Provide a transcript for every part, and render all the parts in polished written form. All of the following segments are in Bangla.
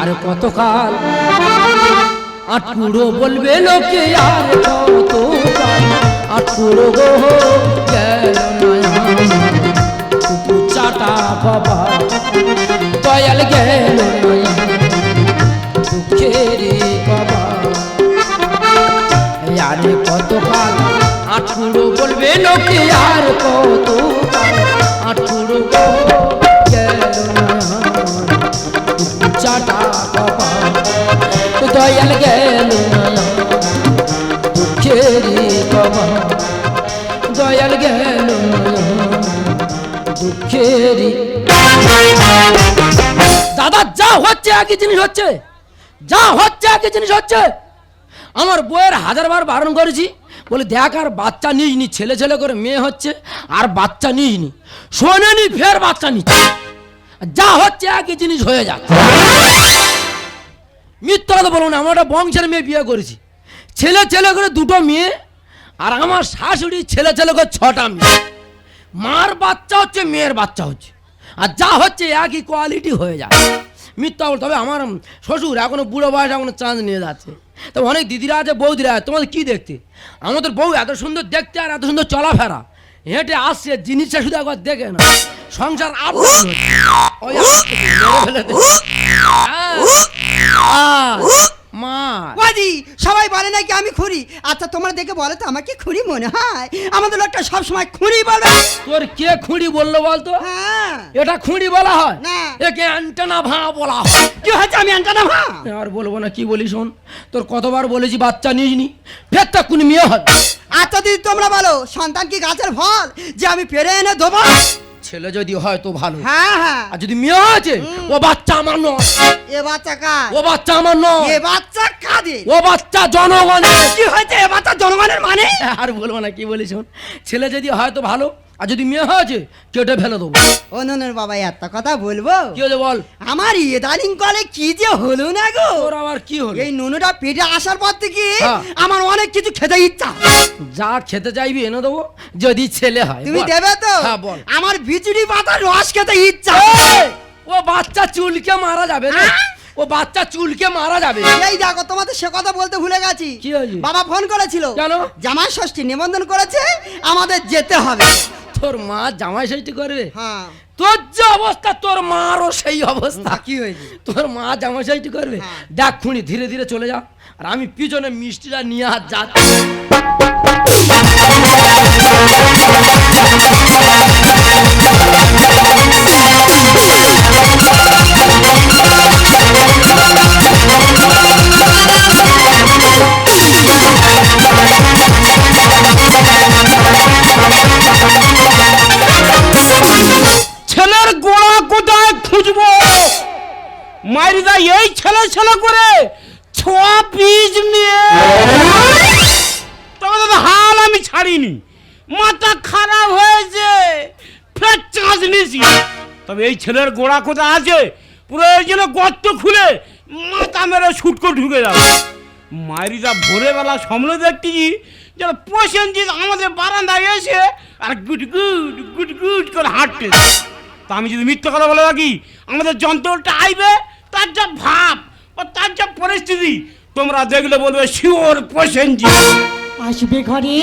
আর কতকাল আটকুড়ো বলবে লোকে আর কতকাল আটকুড়ো গো গেল চাটা বাবা দয়াল গেল দুঃখের বাবা আরে কতকাল আটকুড়ো বলবে লোকে আর কতকাল আটকুড়ো গো গেল চাটা বাবা দয়াল গেল দুঃখের বাবা দয়াল গেল দুঃখের। দাদা যা হচ্ছে একই জিনিস হচ্ছে, যা হচ্ছে একই জিনিস হচ্ছে। আমার বউয়ের হাজারবার বারণ করেছি, বলে দেখ আর বাচ্চা নিস নি, ছেলে ছেলে করে মেয়ে হচ্ছে আর বাচ্চা নিস নি, শোনেনি ফের বাচ্চা নিচ্ছে। যা হচ্ছে একই জিনিস হয়ে যাচ্ছে। মিথ্যা কথা বলবো না, আমরা একটা বংশের মেয়ে বিয়ে করেছি, ছেলে ছেলে করে দুটো মেয়ে, আর আমার শাশুড়ি ছেলে ছেলে করে 6টা মেয়ে। মার বাচ্চা হচ্ছে মেয়ের বাচ্চা হচ্ছে, আর যা হচ্ছে একই কোয়ালিটি হয়ে যায়। মিথ্যা বল, তবে আমার শ্বশুর এখনো বুড়ো বয়স, এখনো চাঁদ নিয়ে যাচ্ছে। তবে অনেক দিদিরা আছে, বৌদিরা আছে, তোমাদের কি দেখতে? আমাদের বউ এত সুন্দর দেখতে আর এত সুন্দর চলাফেরা, হেঁটে আসছে, জিনিসটা শুধু একবার দেখে না, সংসার সবাই বলে নাকি আমি খুঁড়ি। আচ্ছা তোমরা দেখে বলো তো আমার কি খুঁড়ি মনে হয়? আমাদের লোকটা সবসময় খুঁড়ি বলবে। তোর কে খুঁড়ি বললো বলতো? হ্যাঁ, এটা খুঁড়ি বলা হয় না, একে অ্যান্টেনা ভাঁ বলা হয়। কি হয়েছে? আমি অ্যান্টেনা ভাঁ আর বলবো না, কি বলি শোন, তোর কতবার বলেছি বাচ্চা নিসনি, ফের তা কোন মেয়ে হয়। আচ্ছা দিদি তোমরা বলো, সন্তান কি গাছের ফল যে আমি পেরে এনে দেবো? ছেলে যদি হয় তো ভালো, হ্যাঁ হ্যাঁ, আর যদি মেয়ে হয়েছে ও বাচ্চা আমার নয়। এ বাচ্চা কার? ও বাচ্চা আমার নয়। এ বাচ্চা কাদের? ও বাচ্চা জনগণের। কি হয়েছে? এ বাচ্চা জনগণের মানে? আর বলবো না, কি বলি শোন, ছেলে যদি হয় তো ভালো, আর যদি মেয়ে হয়েছে কেটে ফেলে দেবো। ও ননুর বাবা এত কথা বলবো? কি হয়েছে বল? আমার ইদানিং কলে কি যে হলো না গো। তোর আবার কি হলো? এই নুনুটা পেটে আসার পর থেকে হ্যাঁ। আমার অনেক কিছু খেতে ইচ্ছা। যা খেতে চাইবি এনে দেবো, যদি ছেলে হয়। তুমি বল। দেবে তো? হ্যাঁ বল। আমার বিচুড়ি পাতার রস খেতে ইচ্ছা। এই, ও বাচ্চা চুলকে মারা যাবে রে, ও বাচ্চা চুলকে মারা যাবে। এই দেখো তোমাদের সে কথা বলতে ভুলে গেছি। কি হয়েছে? বাবা ফোন করেছিল, কেন? জামাই ষষ্ঠী নিমন্ত্রণ করেছে, আমাদের যেতে হবে। তোর মা জামাই ষষ্ঠী করবে? হ্যাঁ। তোর যে অবস্থা তোর মারও সেই অবস্থা। কি হয়েছে? তোর মা জামাই ষষ্ঠী করবে? হ্যাঁ। দেখ খুনি ধীরে ধীরে চলে যা, আর আমি পিছনে মিষ্টিটা নিয়ে হাত যাচ্ছি। ছেলের গোড়া কোথায় খুঁজবো? মাইরিদা এই ছেলে ছেলে করে 6 পিস মেয়ে, তবে দাদা হাল আমি ছাড়িনি, মাথা খারাপ হয়েছে, ফের চাঁচ নিয়েছি। তবে এই ছেলের গোড়া কোথায় আছে, পুরো এই জন্য গর্ত খুলে মাথা মেরে ছুটকো ঢুকে যাবে। মাইরিদা ভোরবেলা সামনে দেখতেছি যেন প্রসেনজিৎ আমাদের বারান্দায় এসে আর গুড গুড গুড গুড করে হাঁটতে। তা আমি যদি মিথ্যা কথা বলে রাখি, আমাদের যন্ত্রটা আইবে, তার যা ভাব ও তার যা পরিস্থিতি তোমরা দেখলে বলবে শিওর প্রসেনজিৎ আসবে ঘরে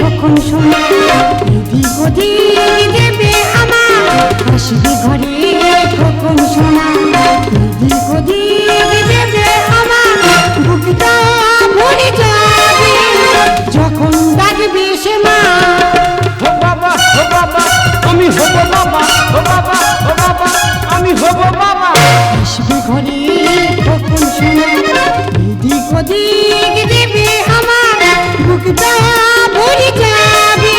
কখন শোনা এদিক ওদিক দেবে আমার। আসবে ঘরে কখন শোনা এদিক ওদিক দেবে আমার। বুকটা ভরে যাবে যখন ডাকবে সে মা। ও বাবা ও বাবা আমি হব বাবা, ও বাবা ও বাবা আমি হব বাবা। আসবে ঘরে কখন শোনা এদিক ওদিক দেবে আমার। বুকটা ভরে যাবে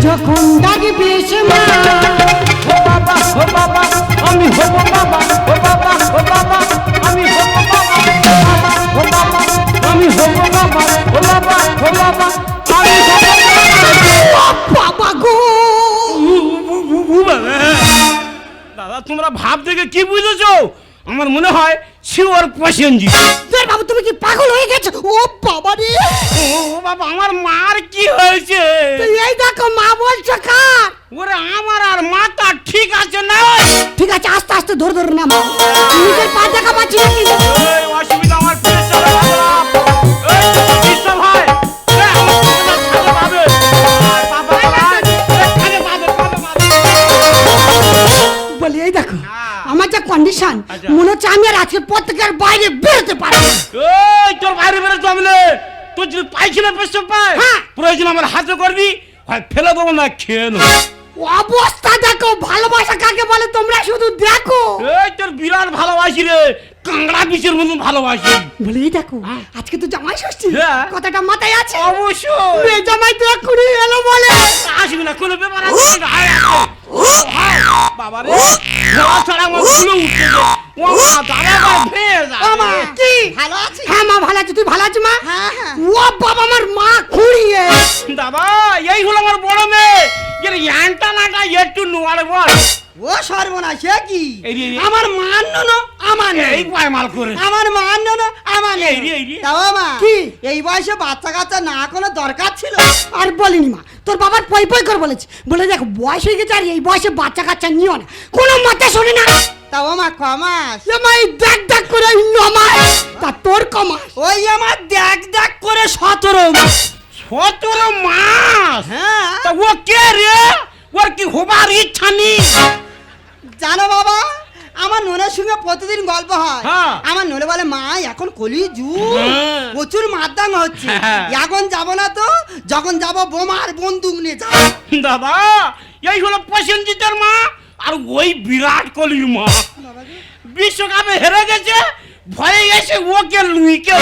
যখন ডাকবে সে মা। ও বাবা ও বাবা আমি হব বাবা, ও বাবা ও বাবা আমি হব বাবা, ও বাবা আমি হব বাবা, ও বাবা ও বাবা আমি হব বাবা গো! দাদা তোমরা ভাব দেখে কি বুঝেছো? আমার মনে হয় শিওর প্রসেনজিৎ। তোর বাবু তুমি কি পাগল হয়ে গেছো? ও বাবা রে! ও বাবা আমার মার কি হয়েছে? এই দেখো মা বলছো কার? ওরে আমার আর মাথা ঠিক আছে না? ঠিক আছে আস্তে আস্তে ধরে ধরে নামো। নিজের পা দেখা পাচ্ছি না কিন্তু সমান আচ্ছা। মনে হচ্ছে আমি আর আজকের পর থেকে আর বাইরে বেরোতে পারবো না। এই তোর বাইরে বেরো জমলে, তোর যদি পাইছিল পেছন পায় হ্যাঁ। প্রয়োজন আমার হাতে করবি, হয় ফেলে দেবো না খেয়ে নেবো। অবস্থা দেখো, ভালোবাসা কাকে বলে তোমরা শুধু দেখো। এই তোর বিরাট ভালোবাসি রে, কাঁকড়া পিসের মতন ভালোবাসি। বলে এই দেখো আজকে তো জামাই ষষ্ঠী, হ্যাঁ। কথাটা মাথায় আছে। অবশ্যই মেয়ে জামাই তো এক্ষুনি এলো বলে। আসবি না, কোনো ব্যাপার আছে না। বাবা রে, ধোয়া ছাড়া আমার ফুলে উঠছে রে। ও মা, দাদা ভাই ফের ও মা, কি? ভালো আছি? হ্যাঁ মা ভালো আছি, তুই ভালো আছিস মা? হ্যাঁ, হ্যাঁ। ও বাবা আমার মা খুঁড়িয়ে। দাদা, এই হলো আমার বড় মেয়ে। এর ইয়ানটা নাটা একটু নোয়ারে বল। ও সর্বনাশ, সে কি? এই রে, এই রে। আমার মান না আমার এই নেই। পায়মাল করে। আমার মান না আমার নেই। এই রে, এই রে। তা মা, কি? এই বয়সে বাচ্চা কাচ্চা না কোনো দরকার ছিল? আর বলিনি মা, তোর বাবার পই পই করে বলেছে, বলে দেখ বয়স হয়ে গেছে আর এই বয়সে বাচ্চা কাচ্চা নিও না, কোনো মতে শোনে না। তা মা কমাস? এ মা এই দেখ দেখ করে এই নমাস, তা তোর কমাস। ওই আমার দেখ দেখ করে 17 মাস। 17 মাস? হ্যাঁ। তা ও কে রে? ওর কি হবার ইচ্ছা নেই? জানো বাবা, আমার ননের সঙ্গে প্রতিদিন গল্প হয়। হ্যাঁ। আমার ননে বলে মা এখন কলি যুগ, হ্যাঁ। প্রচুর মারদাং হচ্ছে, হ্যাঁ। এখন যাব না তো, যখন যাব বোমা আর বন্দুক নিয়ে যাব। দাদা, এই হলো প্রসেনজিতের মা আর ওই বিরাট কোহলির মা। বিশ্বকাপে হেরে গেছে, ভয়ে গেছে ওকে লুইকে।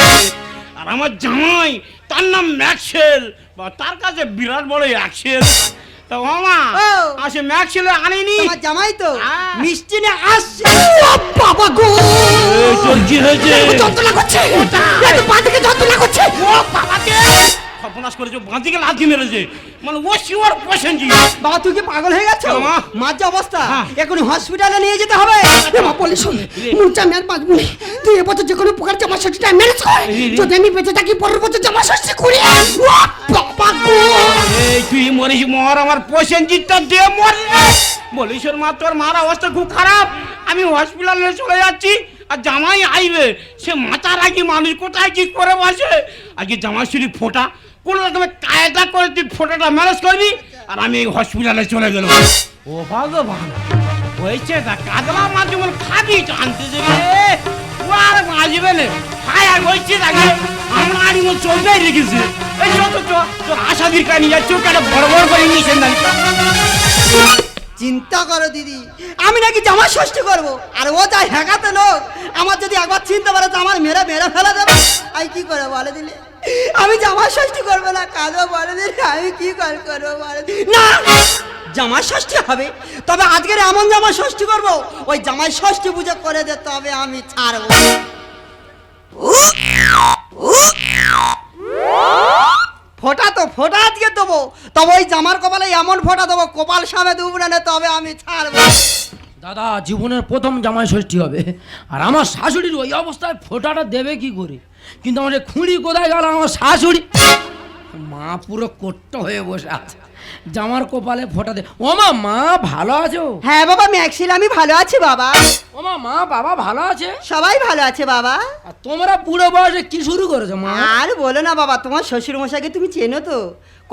আর আমার জামাই, তার নাম ম্যাক্সেল, বা তার কাছে বিরাট বড় অ্যাক্সেল। তা মামা ও। আসে ম্যাক্সেল আনিনি। তোমার জামাই তো হ্যাঁ। মিষ্টি নিয়ে আসছে। ও বাবা গো, এই তোর কি হয়েছে? যন্ত্রণা করছে, এত পা থেকে যন্ত্রণা করছে। ও বাবাকে সর্বনাশ করেছে, বাঁধিকে লাথি মেরেছে। মানে ও শিওর প্রসেনজিৎ। বাবা তুই কি পাগল হয়ে গেছো? কেন মা? মার যে অবস্থা, হ্যাঁ। এখন হসপিটালে নিয়ে যেতে হবে। এ মা বলি শোন, মুরচা মেয়ের বাঁচবো না, তুই এবছর যে কোনো প্রকার জামা ষষ্ঠীটা ম্যানেজ কর, যদি আমি বেঁচে থাকি পরের বছর জামা ষষ্ঠী করি। ও বাবা গো, এই তুই মরিস মর, আমার প্রসেনজিৎটা দে মর। বলিস ওর মা, তোর মার অবস্থা খুব খারাপ, আমি হসপিটালে চলে যাচ্ছি। আর জামাই আইবে, সে মাথা রাখি মানুষ কোথায় কি করে বসে। আগে জামাই শুধু ফোটা কোনো রকমের কায়দা করে তুই ফোটাটা ম্যানেজ করবি, আর আমি এই হসপিটালে চলে গেলাম। ও ভগবান, হয়েছে তা কাদলা মাছ যেমন খাবি টানতে দেবে, ও আর বাঁচবে না। হায় আর হয়েছে তাকে আমরা আড়ি মতো চলবেই রেখেছে। এই চল তোর আশাদির কানি যাচ্ছে, ওকে একটা বড় বড় করে নিয়েছেন না। চিন্তা করো দিদি, আমি নাকি জামা ষষ্ঠী করবো, আর ও যাই হ্যাকাতে লোক। আমার যদি একবার চিনতে পারে তো আমার মেরে মেরে ফেলে দেবে। আমি কি করে বলে দিলে, আমি জামা ষষ্ঠী করবো না, কাঁদো বলে দিলে আমি কি করবো বলে দিলে। না, জামা ষষ্ঠী হবে, তবে আজকের এমন জামা ষষ্ঠী করবো, ওই জামাই ষষ্ঠী পুজো করে দে, তবে আমি ছাড়বো। ফোটা তো ফোটা আজকে দেবো, তবে ওই জামার কপালে এমন ফোটা দেবো, কপাল সামনে দেবো না, তবে আমি ছাড়বো। দাদা জীবনের প্রথম জামাই ষষ্ঠী হবে, আর আমার শাশুড়ির ওই অবস্থায় ফোঁটাটা দেবে কি করে? কিন্তু আমার এই খুঁড়ি কোথায় গেল আমার শাশুড়ি? মা পুরো কোট্ট হয়ে বসে আছে, জামার কপালে ফোঁটা দে। ও মা, মা ভালো আছো? হ্যাঁ বাবা ম্যাক্সিল, আমি ভালো আছি বাবা। ও মা, মা বাবা ভালো আছে? সবাই ভালো আছে বাবা। আর তোমরা বুড়ো বয়সে কি শুরু করেছো মা? আর বলো না বাবা, তোমার শ্বশুর মশাইকে তুমি চেনো তো?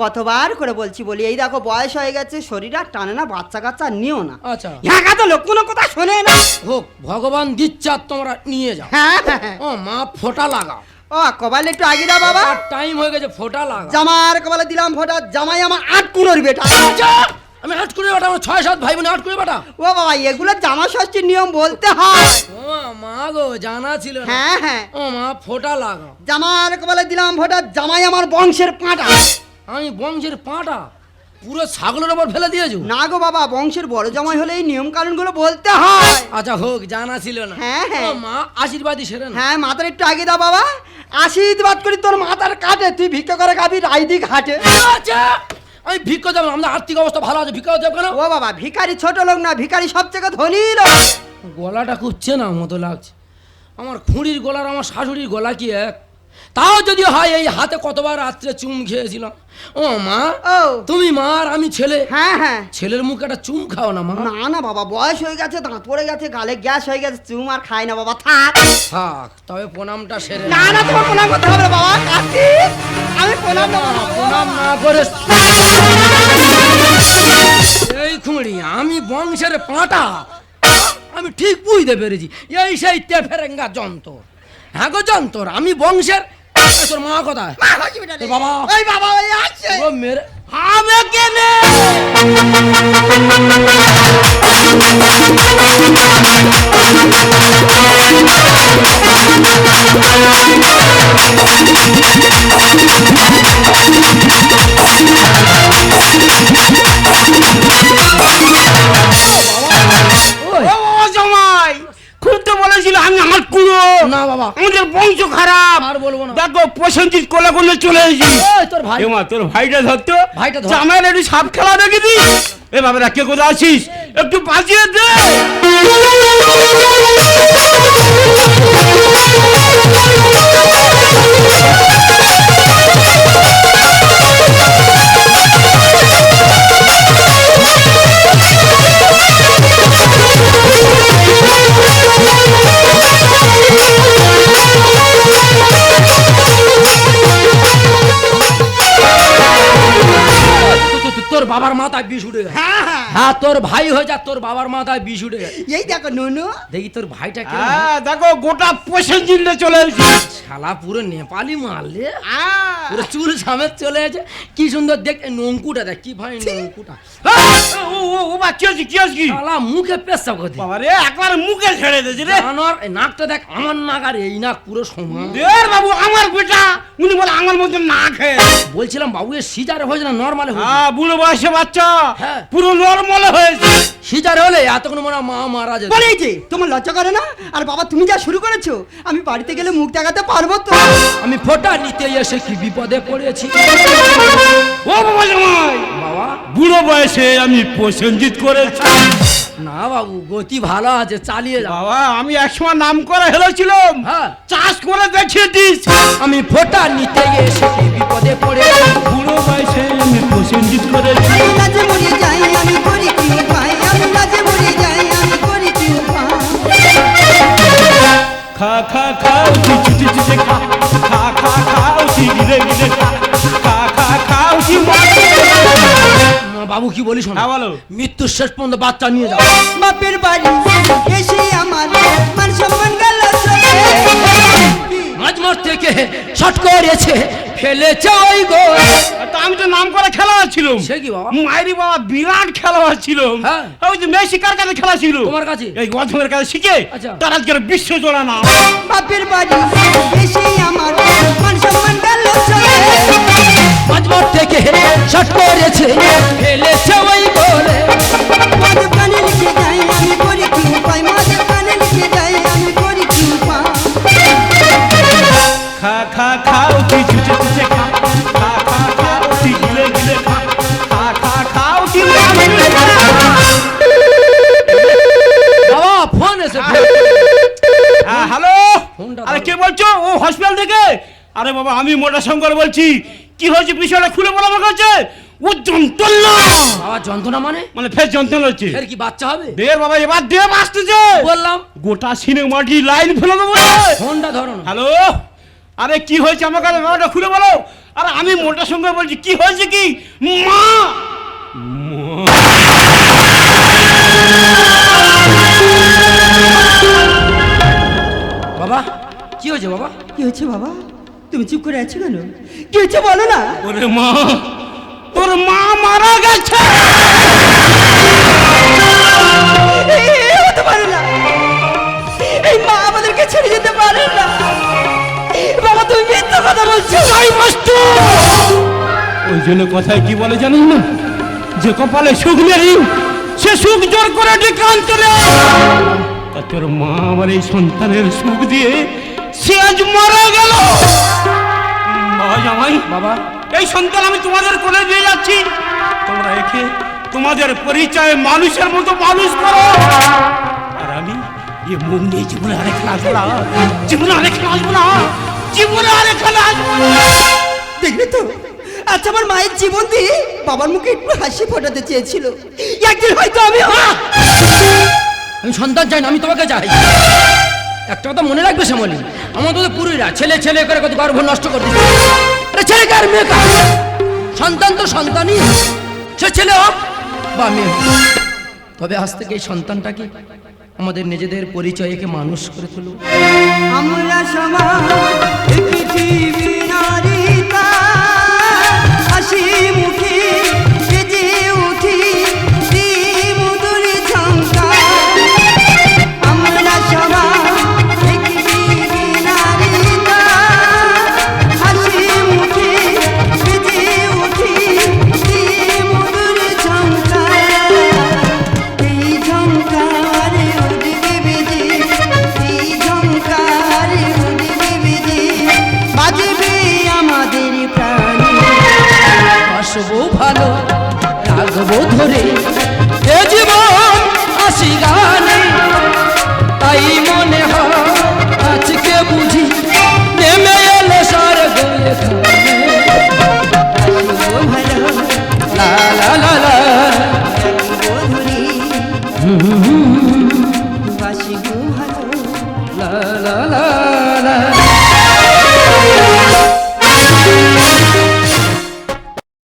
কতবার করে বলছি, বলি এই দেখো বয়স হয়ে গেছে, শরীর আর টানে না, বাচ্চা কাচ্চা নিও না। আচ্ছা হ্যাঁ তো লোক কোনো কথা শোনে না। হোক, ভগবান দিচ্ছে, আর তোমরা নিয়ে যাও। হ্যাঁ হ্যাঁ, হ্যাঁ। ও মা, ফোঁটা লাগাও। ও কপালে একটু আগে দাও বাবা। টাইম হয়ে গেছে, ফোঁটা লাগাও। জামার কপালে দিলাম ফোঁটা, জামাই আমার 8 কুনোর বেটা। আমি 8 করে বাটা, আমার 6-7 ভাই বোন 8 করে বাটা। ও বাবা, এগুলো জামা ষষ্ঠীর নিয়ম বলতে হয়। ও মা গো, জানা ছিল না। হ্যাঁ হ্যাঁ, ও মা, ফোঁটা লাগাও। জামার কপালে দিলাম ফোঁটা, জামাই আমার বংশের পাঁটা। আমি বংশের পাটা পুরো ছাগলের ওপর ফেলে দিয়েছো? না গো বাবা, বংশের বড় জামাই হলে এই নিয়ম কানুন গুলো বলতে হয়। আচ্ছা হোক, জানা ছিল না। হ্যাঁ, হ্যাঁ। ও মা, আশীর্বাদই সেরে না। হ্যাঁ, মাথার একটু আগে দাও বাবা, আশীর্বাদ করি তোর মাথার কাটে, তুই ভিক্ষা করে খাবি রাইদিক হাটে। আচ্ছা, আমি ভিক্ষা দেবো, আমাদের আর্থিক অবস্থা ভালো আছে, ভিক্ষা দেবো কেন? ও বাবা, ভিখারি ছোট লোক না, ভিখারি সবথেকে ধনী লোক। গলাটা খুব চেনা মতো লাগছে। আমার খুঁড়ির গলার আমার শাশুড়ির গলা কি এক? তাও যদি হয়, এই হাতে কতবার রাত্রে চুম খেয়েছিলাম। ও মা, ও তুমি মা আর আমি ছেলে, হ্যাঁ হ্যাঁ। ছেলের মুখে একটা চুম খাও না মা? না না বাবা, বয়স হয়ে গেছে, দাঁত পড়ে গেছে, গালে গ্যাস হয়ে গেছে, চুম আর খাই না বাবা, থাক। থাক, তবে প্রণামটা সেরে না না, তোমার প্রণাম করতে হবে না বাবা, কার্তিক, আমি প্রণাম দেবো না। প্রণাম না করে এই খুঁড়ি, আমি বংশের পাঁটা, আমি ঠিক বুঝতে পেরেছি এই সেই তেফেরেঙ্গা যন্ত্র। হ্যাঁ গো যন্ত্র, আমি বংশের। তোর মা কোথায়? মা হসপিটালে। তোর বাবা? ওই বাবা ওই আসছে। ও মেরে আমি কেনে ওই ও জামাই খুলতে বলেছিল আমি আমার কুড়ো না বাবা, আমাদের বংশ খারাপ। আর বলবো না। দেখো প্রসেনজিৎ কোলে কোলে চলে এসেছি। ওই তোর ভাই। এমা তোর ভাইটা ধরতো, ভাইটা ধর। জামাইয়ের একটু সাপ খেলা দেখেছি। এ বাবারা কে কোথায় আছিস, একটু বাঁচিয়ে দে। তোর বাবার মাথায় বিষ উঠে গেছে। হ্যাঁ হ্যাঁ হ্যাঁ তোর ভাই হয়ে যা, তোর বাবার মাথায় বিষ উঠে গেছে। এই দেখো নুনু। দেখি তোর ভাইটা কে? হ্যাঁ দেখো গোটা প্রসেনজিৎ চলে এসেছি। শালা পুরো নেপালি মারলে, আহ, পুরো চুল সামেত চলে আছে। কি সুন্দর দেখ, এই নঙ্কুটা দেখ কি ভাই নঙ্কুটা। ও ও ও বা কি হচ্ছে কি হচ্ছে? শালা মুখে পেশাব করে বাবা রে একবার মুখে ছেড়ে দিয়েছে রে। জানোয়ার, এই নাকটা দেখ আমার নাক আর এই নাক পুরো সমান। দের বাবু আমার বেটা উনি বলে আমার মতো না খেয়ে। বলছিলাম বাবু এর সিজারে হয়েছে না নর্মালে হয়েছে? হ্যাঁ বুড়ো বয়সে বাচ্চা হ্যাঁ। পুরো নরমাল হয়েছে। সিজারে হলে এতক্ষণ মনে হয় মা মারা যেত। বলে এই যে তোমার লজ্জা করে না? আর বাবা তুমি যা শুরু করেছো, আমি বাড়িতে গেলে মুখ দেখাতে পারবো তো? আমি ফোঁটা নিতে এসে কি বিপদে পড়েছি। ও বাবা জামাই বাবা বুড়ো বয়সে আমি প্রসেনজিৎ করেছি। না বাবু, গতি ভালো আছে, চালিয়ে যাও। বাবা আমি একসময় নাম করে হেলেছিলাম, হ্যাঁ। চাষ করে দেখিয়ে দিস। আমি ফোঁটা নিতে এসে কি বিপদে পড়ে। বুড়ো বয়সে আমি প্রসেনজিৎ করেছি। আমি লাজে মরে যাই, আমি করি কি উপায়? আমি লাজে মরে যাই, আমি করি কি উপায়? খা খা খাও চুচি চুচি খা খা খা খাও চি গিরে গিরে খা খা খা খাও চি বাবু কি বলিস? হ্যাঁ, বলো। মৃত্যুর শেষ পর্যন্ত বাচ্চা নিয়ে যাও। বাপের বাড়ি এসে আমার মান সম্মান গেল চলে। মাঝমাঠ থেকে শট করেছে, ফেলেছে ওই গোল। তা আমি তো নাম করে খেলোয়াড় ছিলাম। সে কি বাবা? মাইরি বাবা বিরাট খেলোয়াড় ছিল। হ্যাঁ। ওই যে মেসি কার কাছে খেলা ছিল? তোমার কাছে? এই গধমের কাছে শিখে আচ্ছা। তার আজকের বিশ্ব জোড়া নাম। বাপের বাড়ি এসে আমার মান সম্মান গেল চলে। মাঝমাঠ থেকে শট করেছে, ফেলেছে ওই গোলে। মাদের কানে লিখে যাই, আমি করি কি উপায়? মাদের কানে লিখে যাই, আমি করি কি উপায়? খা খা খাও চি চুচি চুচি খা খা খা খাও চি গিলে গিলে খা খা খা খাও চি বাবা ফোন এসে হ্যাঁ হ্যালো ফোনটা আরে দাও। কে বলছো? ও হসপিটাল থেকে? আরে বাবা আমি মোটা শঙ্কর বলছি। কি হয়েছে বিষয়টা খুলে বলা আমার কাছে। ও যন্ত্রণা, বাবা যন্ত্রণা মানে? মানে ফের যন্ত্রণা হচ্ছে। এর কি বাচ্চা হবে? দের বাবা এবার দেব আসতেছে। বললাম গোটা সিনেমাটি লাইন ফেলে দেবো। ফোনটা ধরো না। হ্যালো আরে কি হয়েছে আমার কাছে ব্যাপারটা খুলে বলো। আরে আমি মোটা শঙ্কর বলছি, কি হয়েছে কি? মা বাবা কি হয়েছে বাবা? কি হয়েছে বাবা? তুমি চুপ করে আছো কেন? কি হয়েছে বলো না। ওরে মা, তোর মা মারা গেছে। এই হতে পারে না, এই মা আমাদেরকে ছেড়ে যেতে পারে না। বাবা তুমি মিথ্যা কথা বলছো। ওই জন্য কথায় কি বলে জানিস না, যে কপালে সুখ নেই সে সুখ জোর করে ডেকে আনতে রে। তা তোর মা আমার এই সন্তানের সুখ দিয়ে সে আজ মারা গেল। বাবা জামাই বাবা এই সন্তান আমি তোমাদের কোলে দিয়ে যাচ্ছি, তোমরা একে তোমাদের পরিচয়ে মানুষের মতো মানুষ করো। আর আমি এ মুখ নিয়ে জীবনে আরেকখানে আসবো না, জীবনে আরেকখানে আসবো না, জীবনে আরেকখানে আসবো না। দেখলে তো, আচ্ছা আমার মায়ের জীবন দিয়ে বাবার মুখে একটু হাসি ফোটাতে চেয়েছিল। একদিন হয়তো আমি আমি সন্তান চাই না, আমি তোমাকে চাই। একটা কথা মনে রাখবে শ্যামলী, আমাদের পুরীরা ছেলে ছেলে করে কত গর্ভ নষ্ট করে দিচ্ছে। আরে ছেলে কার মেয়ে কার? সন্তান তো সন্তানই, সে ছেলে হোক বা মেয়ে হোক। তবে আজ থেকে এই সন্তানটাকে আমাদের নিজেদের পরিচয়কে মানুষ করে তুলব। আমরা সমাজ পৃথিবী নারীতা হাসি মুখে সেজে উঠি মধুর ঝঙ্কার। আমরা সমাজ পৃথিবী নারীতা হাসি মুখে সেজে উঠি মধুর ঝঙ্কার। এই ঝঙ্কারে উঠবে বেজে, এই ঝঙ্কারে উঠবে বেজে, বাজবে আমাদের প্রাণে। বাসবো ভালো রাখবো ধরে এ জীবন হাসি গানে, তাই মনে হয় আজকে বুঝি নেমে এলো স্বর্গ এখানে। বাসবো ভালো, লা লা লা লা রাখবো ধরে, বাসবো ভালো, লা লা লা